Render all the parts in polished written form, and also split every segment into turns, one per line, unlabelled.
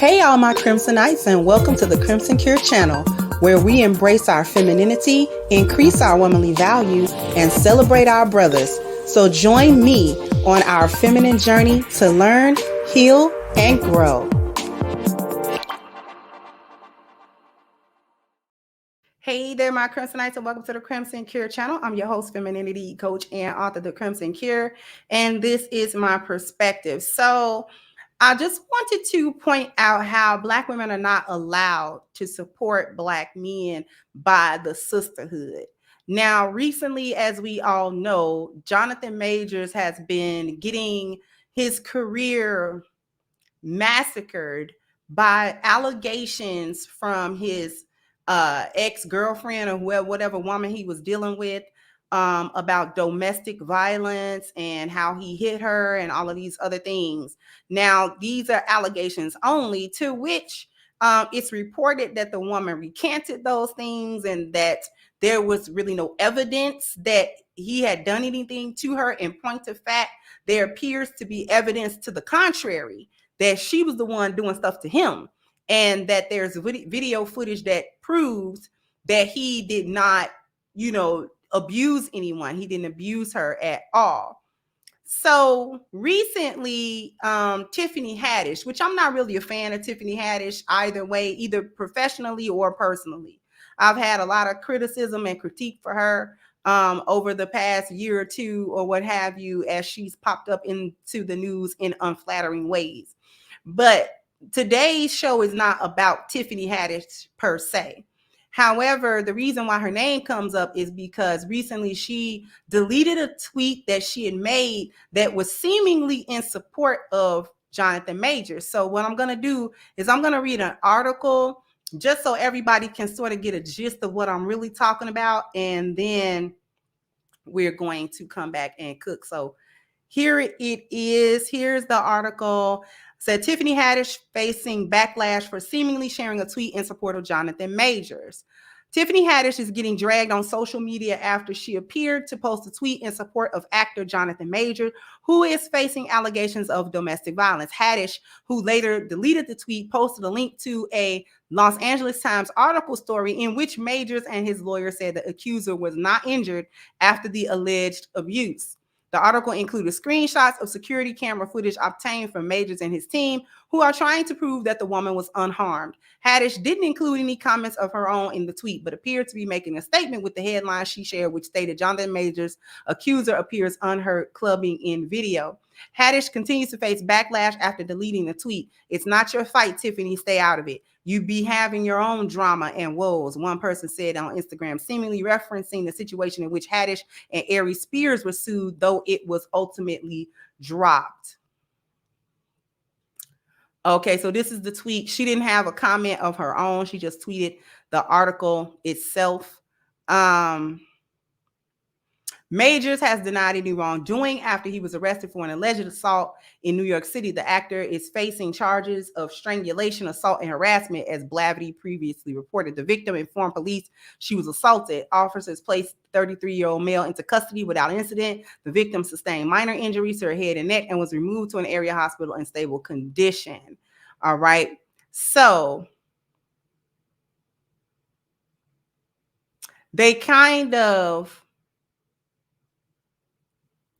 Hey, all my Crimsonites, and welcome to the Crimson Cure channel, where we embrace our femininity, increase our womanly value, and celebrate our brothers. So join me on our feminine journey to learn, heal, and grow. Hey there, my Crimsonites, and welcome to the Crimson Cure channel. I'm your host, femininity coach, and author of the Crimson Cure, and this is my perspective. So I just wanted to point out how Black women are not allowed to support Black men by the sisterhood. Now, recently, as we all know, Jonathan Majors has been getting his career massacred by allegations from his ex-girlfriend or whoever, whatever woman he was dealing with, about domestic violence and how he hit her and all of these other things. Now, these are allegations only, to which it's reported that the woman recanted those things and that there was really no evidence that he had done anything to her. In point of fact, there appears to be evidence to the contrary, that she was the one doing stuff to him, and that there's video footage that proves that he did not, abuse anyone. He didn't abuse her at all. So recently, Tiffany Haddish, which I'm not really a fan of Tiffany Haddish either way, either professionally or personally. I've had a lot of criticism and critique for her over the past year or two or what have you, as she's popped up into the news in unflattering ways. But today's show is not about Tiffany Haddish per se. However, the reason why her name comes up is because recently she deleted a tweet that she had made that was seemingly in support of Jonathan Majors. So what I'm going to do is I'm going to read an article just so everybody can sort of get a gist of what I'm really talking about. And then we're going to come back and cook. So here it is. Here's the article. Said Tiffany Haddish facing backlash for seemingly sharing a tweet in support of Jonathan Majors. Tiffany Haddish is getting dragged on social media after she appeared to post a tweet in support of actor Jonathan Majors, who is facing allegations of domestic violence. Haddish, who later deleted the tweet, posted a link to a Los Angeles Times article story in which Majors and his lawyer said the accuser was not injured after the alleged abuse. The article included screenshots of security camera footage obtained from Majors and his team, who are trying to prove that the woman was unharmed. Haddish didn't include any comments of her own in the tweet, but appeared to be making a statement with the headline she shared, which stated Jonathan Majors' accuser appears unhurt clubbing in video. Haddish continues to face backlash after deleting the tweet. "It's not your fight, Tiffany. Stay out of it. You be having your own drama and woes," one person said on Instagram, seemingly referencing the situation in which Haddish and Aries Spears were sued, though it was ultimately dropped. Okay, so this is the tweet. She didn't have a comment of her own. She just tweeted the article itself. Majors has denied any wrongdoing after he was arrested for an alleged assault in New York City. The actor is facing charges of strangulation, assault, and harassment, as Blavity previously reported. The victim informed police she was assaulted. Officers placed 33-year-old male into custody without incident. The victim sustained minor injuries to her head and neck and was removed to an area hospital in stable condition. All right. So they kind of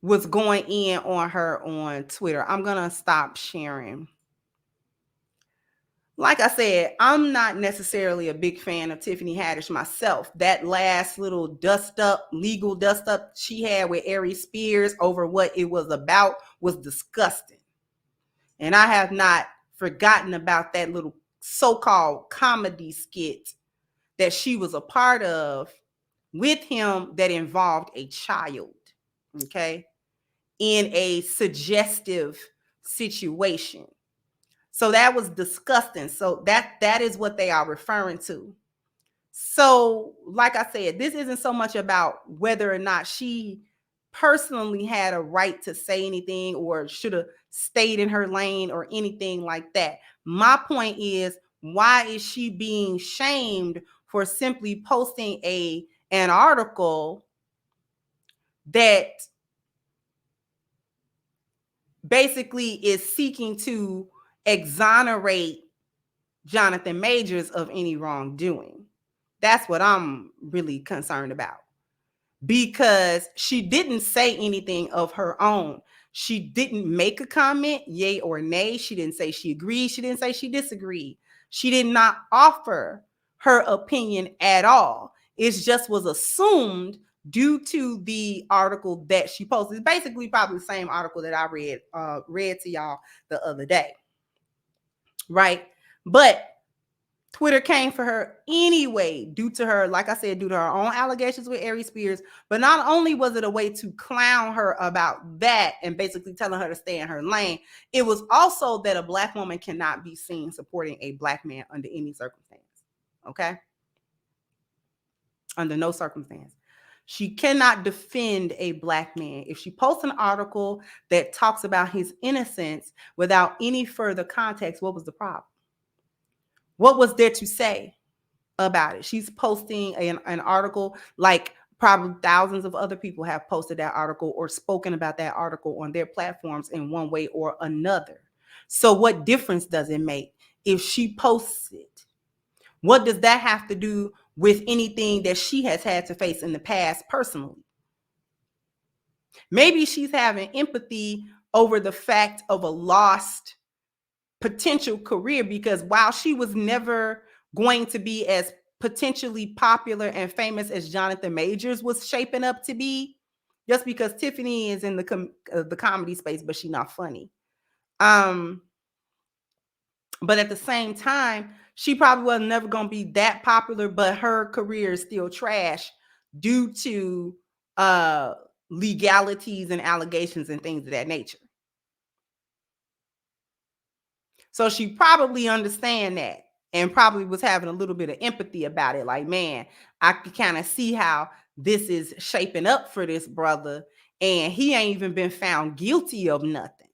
was going in on her on Twitter. I'm going to stop sharing. Like I said, I'm not necessarily a big fan of Tiffany Haddish myself. That last little legal dust up she had with Aries Spears over what it was about was disgusting. And I have not forgotten about that little so-called comedy skit that she was a part of with him that involved a child. Okay. In a suggestive situation. So that was disgusting. So that is what they are referring to. So, like I said, this isn't so much about whether or not she personally had a right to say anything or should have stayed in her lane or anything like that. My point is, why is she being shamed for simply posting an article that basically is seeking to exonerate Jonathan Majors of any wrongdoing. That's what I'm really concerned about, because she didn't say anything of her own. She didn't make a comment, yay or nay. She didn't say she agreed. She didn't say she disagreed. She did not offer her opinion at all. It just was assumed due to the article that she posted. It's basically probably the same article that I read to y'all the other day, right? But Twitter came for her anyway, due to her, like I said, due to her own allegations with Ari Spears. But not only was it a way to clown her about that and basically telling her to stay in her lane, it was also that a Black woman cannot be seen supporting a Black man under any circumstance. Okay? Under no circumstance. She cannot defend a Black man. If she posts an article that talks about his innocence without any further context, what was the problem? What was there to say about it? She's posting an article like probably thousands of other people have posted that article or spoken about that article on their platforms in one way or another. So what difference does it make if she posts it? What does that have to do with anything that she has had to face in the past personally? Maybe she's having empathy over the fact of a lost potential career, because while she was never going to be as potentially popular and famous as Jonathan Majors was shaping up to be, just because Tiffany is in the comedy space, but she's not funny. But at the same time, she probably was never going to be that popular, but her career is still trash due to legalities and allegations and things of that nature. So she probably understand that and probably was having a little bit of empathy about it. Like, man, I can kind of see how this is shaping up for this brother, and he ain't even been found guilty of nothing.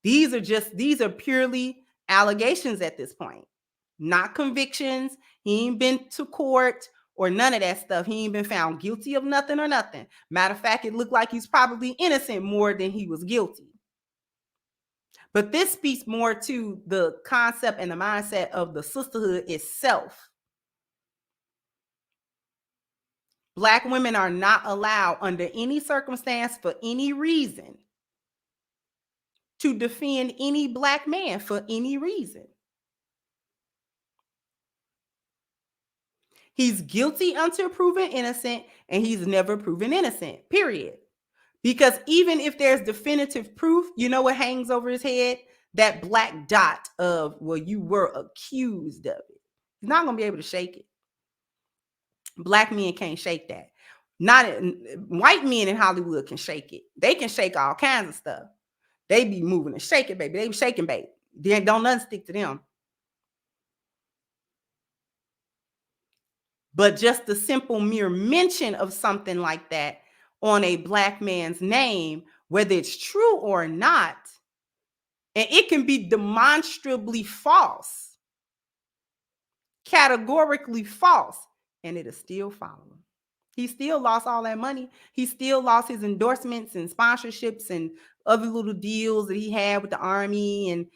These are purely allegations at this point, not convictions. He ain't been to court or none of that stuff. He ain't been found guilty of nothing or nothing. Matter of fact, it looked like he's probably innocent more than he was guilty. But this speaks more to the concept and the mindset of the sisterhood itself. Black women are not allowed under any circumstance for any reason to defend any Black man for any reason. He's guilty until proven innocent, and he's never proven innocent, period. Because even if there's definitive proof, you know what hangs over his head? That black dot of, well, you were accused of it. He's not going to be able to shake it. Black men can't shake that. Not white men in Hollywood can shake it. They can shake all kinds of stuff. They be moving and shaking, baby. They be shaking, baby. Don't nothing stick to them. But just the simple mere mention of something like that on a Black man's name, whether it's true or not, and it can be demonstrably false, categorically false, and it'll still follow him. He still lost all that money. He still lost his endorsements and sponsorships and other little deals that he had with the army and,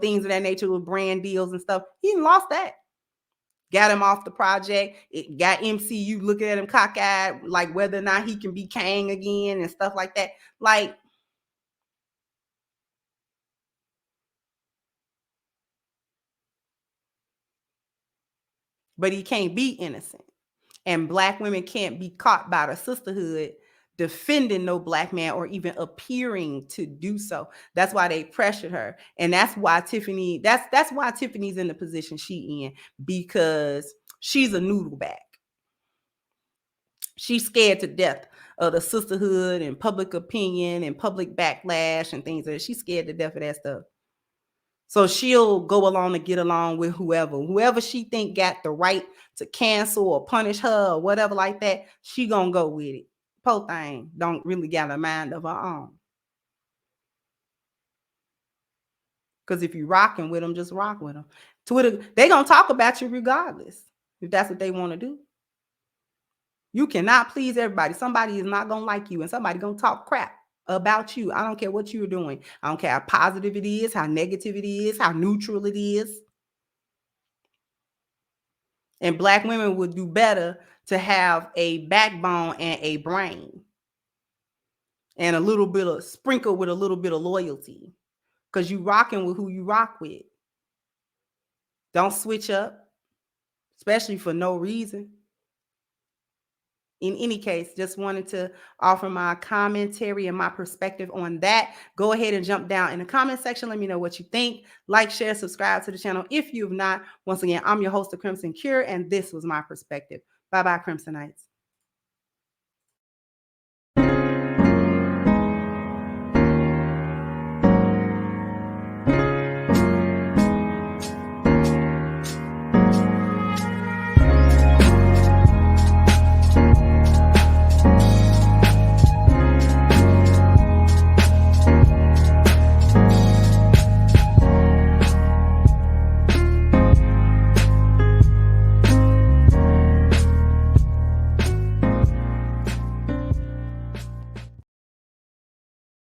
things of that nature, with brand deals and stuff. He lost that. Got him off the project. It got MCU looking at him cockeyed, like whether or not he can be Kang again and stuff like that. Like, but he can't be innocent. And Black women can't be caught by the sisterhood defending no Black man or even appearing to do so. That's why they pressured her. And that's why that's why Tiffany's in the position she in, because she's a noodleback. She's scared to death of the sisterhood and public opinion and public backlash and things like that. She's scared to death of that stuff. So she'll go along to get along with whoever she think got the right to cancel or punish her or whatever like that. She gonna go with it. Poor thing don't really got a mind of her own. Because if you rocking with them, just rock with them. Twitter, they gonna talk about you regardless if that's what they want to do. You cannot please everybody. Somebody is not gonna like you, and somebody gonna talk crap about you. I don't care what you're doing. I don't care how positive it is, how negative it is, how neutral it is. And Black women would do better to have a backbone and a brain and a little bit of sprinkle with a little bit of loyalty, because you rocking with who you rock with. Don't switch up, especially for no reason. In any case, just wanted to offer my commentary and my perspective on that. Go ahead and jump down in the comment section. Let me know what you think. Like, share, subscribe to the channel if you've not. Once again, I'm your host, The Crimson Cure, and this was my perspective. Bye-bye, Crimsonites.